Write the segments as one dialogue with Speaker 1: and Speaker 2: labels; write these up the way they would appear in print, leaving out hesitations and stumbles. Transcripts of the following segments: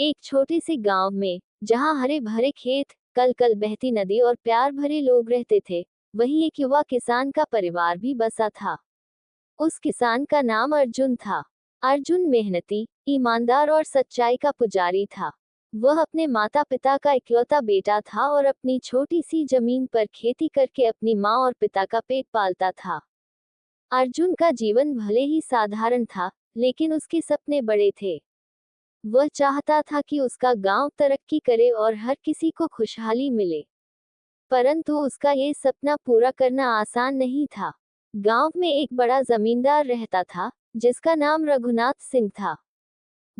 Speaker 1: एक छोटे से गांव में, जहां हरे भरे खेत, कल कल बहती नदी और प्यार भरे लोग रहते थे, वहीं एक युवा किसान का परिवार भी बसा था। उस किसान का नाम अर्जुन था। अर्जुन मेहनती, ईमानदार और सच्चाई का पुजारी था। वह अपने माता पिता का इकलौता बेटा था और अपनी छोटी सी जमीन पर खेती करके अपनी माँ और पिता का पेट पालता था। अर्जुन का जीवन भले ही साधारण था, लेकिन उसके सपने बड़े थे। वह चाहता था कि उसका गांव तरक्की करे और हर किसी को खुशहाली मिले। परंतु उसका ये सपना पूरा करना आसान नहीं था। गांव में एक बड़ा जमींदार रहता था, जिसका नाम रघुनाथ सिंह था।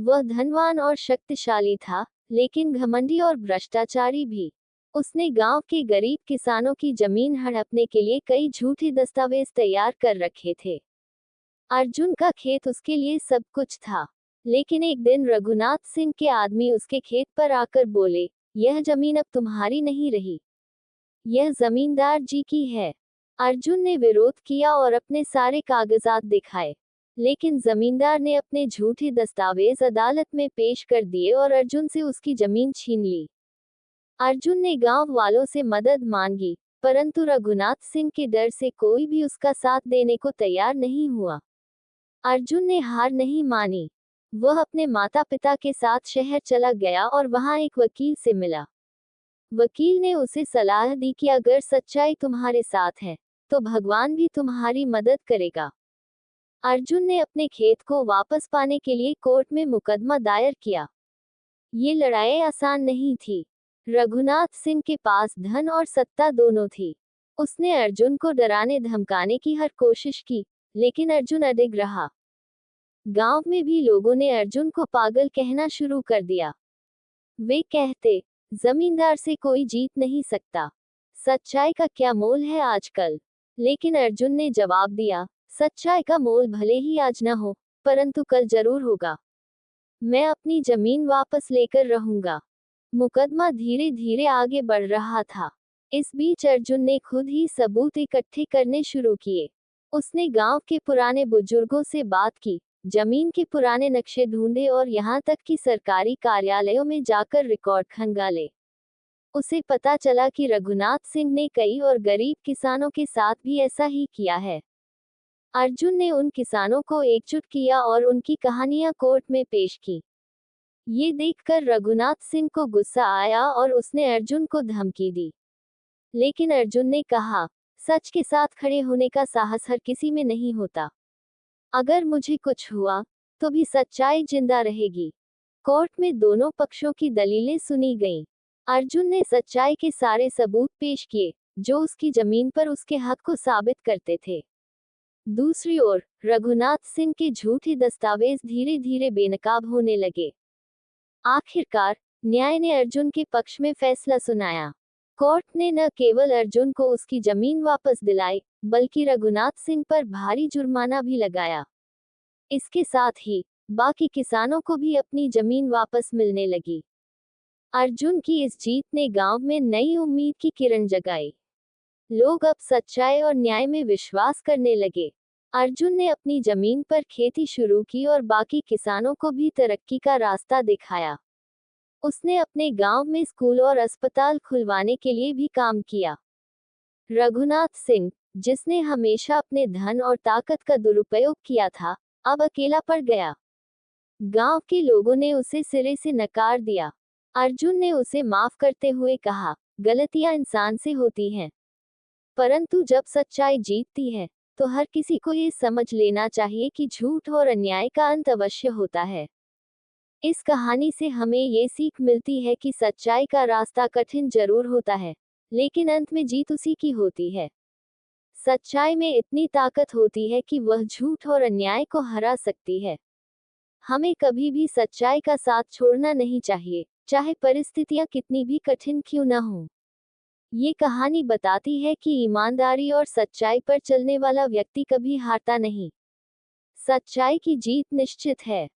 Speaker 1: वह धनवान और शक्तिशाली था, लेकिन घमंडी और भ्रष्टाचारी भी। उसने गांव के गरीब किसानों की जमीन हड़पने के लिए कई झूठे दस्तावेज तैयार कर रखे थे। अर्जुन का खेत उसके लिए सब कुछ था। लेकिन एक दिन रघुनाथ सिंह के आदमी उसके खेत पर आकर बोले, यह जमीन अब तुम्हारी नहीं रही, यह जमींदार जी की है। अर्जुन ने विरोध किया और अपने सारे कागजात दिखाए। लेकिन जमींदार ने अपने झूठे दस्तावेज अदालत में पेश कर दिए और अर्जुन से उसकी जमीन छीन ली। अर्जुन ने गांव वालों से मदद मांगी, परंतु रघुनाथ सिंह के डर से कोई भी उसका साथ देने को तैयार नहीं हुआ। अर्जुन ने हार नहीं मानी। वह अपने माता पिता के साथ शहर चला गया और वहां एक वकील से मिला। वकील ने उसे सलाह दी कि अगर सच्चाई तुम्हारे साथ है, तो भगवान भी तुम्हारी मदद करेगा। अर्जुन ने अपने खेत को वापस पाने के लिए कोर्ट में मुकदमा दायर किया। ये लड़ाई आसान नहीं थी। रघुनाथ सिंह के पास धन और सत्ता दोनों थी। उसने अर्जुन को डराने धमकाने की हर कोशिश की, लेकिन अर्जुन अडिग रहा। गांव में भी लोगों ने अर्जुन को पागल कहना शुरू कर दिया। वे कहते, जमींदार से कोई जीत नहीं सकता। सच्चाई का क्या मोल है आजकल। लेकिन अर्जुन ने जवाब दिया, सच्चाई का मोल भले ही आज न हो, परंतु कल जरूर होगा। मैं अपनी जमीन वापस लेकर रहूंगा। मुकदमा धीरे धीरे आगे बढ़ रहा था। इस बीच अर्जुन ने खुद ही सबूत इकट्ठे करने शुरू किए। उसने गांव के पुराने बुजुर्गों से बात की, जमीन के पुराने नक्शे ढूंढे और यहाँ तक कि सरकारी कार्यालयों में जाकर रिकॉर्ड खंगाले। उसे पता चला कि रघुनाथ सिंह ने कई और गरीब किसानों के साथ भी ऐसा ही किया है। अर्जुन ने उन किसानों को एकजुट किया और उनकी कहानियां कोर्ट में पेश की। ये देखकर रघुनाथ सिंह को गुस्सा आया और उसने अर्जुन को धमकी दी। लेकिन अर्जुन ने कहा, सच के साथ खड़े होने का साहस हर किसी में नहीं होता। अगर मुझे कुछ हुआ, तो भी सच्चाई जिंदा रहेगी। कोर्ट में दोनों पक्षों की दलीलें सुनी गईं। अर्जुन ने सच्चाई के सारे सबूत पेश किए, जो उसकी जमीन पर उसके हक को साबित करते थे। दूसरी ओर, रघुनाथ सिंह के झूठे दस्तावेज धीरे धीरे बेनकाब होने लगे। आखिरकार, न्याय ने अर्जुन के पक्ष में फैसला सुनाया। कोर्ट ने न केवल अर्जुन को उसकी जमीन वापस दिलाई, बल्कि रघुनाथ सिंह पर भारी जुर्माना भी लगाया। इसके साथ ही बाकी किसानों को भी अपनी जमीन वापस मिलने लगी। अर्जुन की इस जीत ने गांव में नई उम्मीद की किरण जगाई। लोग अब सच्चाई और न्याय में विश्वास करने लगे। अर्जुन ने अपनी जमीन पर खेती शुरू की और बाकी किसानों को भी तरक्की का रास्ता दिखाया। उसने अपने गांव में स्कूल और अस्पताल खुलवाने के लिए भी काम किया। रघुनाथ सिंह, जिसने हमेशा अपने धन और ताकत का दुरुपयोग किया था, अब अकेला पड़ गया। गांव के लोगों ने उसे सिरे से नकार दिया। अर्जुन ने उसे माफ करते हुए कहा, गलतियां इंसान से होती हैं, परंतु जब सच्चाई जीतती है, तो हर किसी को ये समझ लेना चाहिए कि झूठ और अन्याय का अंत अवश्य होता है। इस कहानी से हमें ये सीख मिलती है कि सच्चाई का रास्ता कठिन जरूर होता है, लेकिन अंत में जीत उसी की होती है। सच्चाई में इतनी ताकत होती है कि वह झूठ और अन्याय को हरा सकती है। हमें कभी भी सच्चाई का साथ छोड़ना नहीं चाहिए, चाहे परिस्थितियां कितनी भी कठिन क्यों न हो। ये कहानी बताती है कि ईमानदारी और सच्चाई पर चलने वाला व्यक्ति कभी हारता नहीं। सच्चाई की जीत निश्चित है।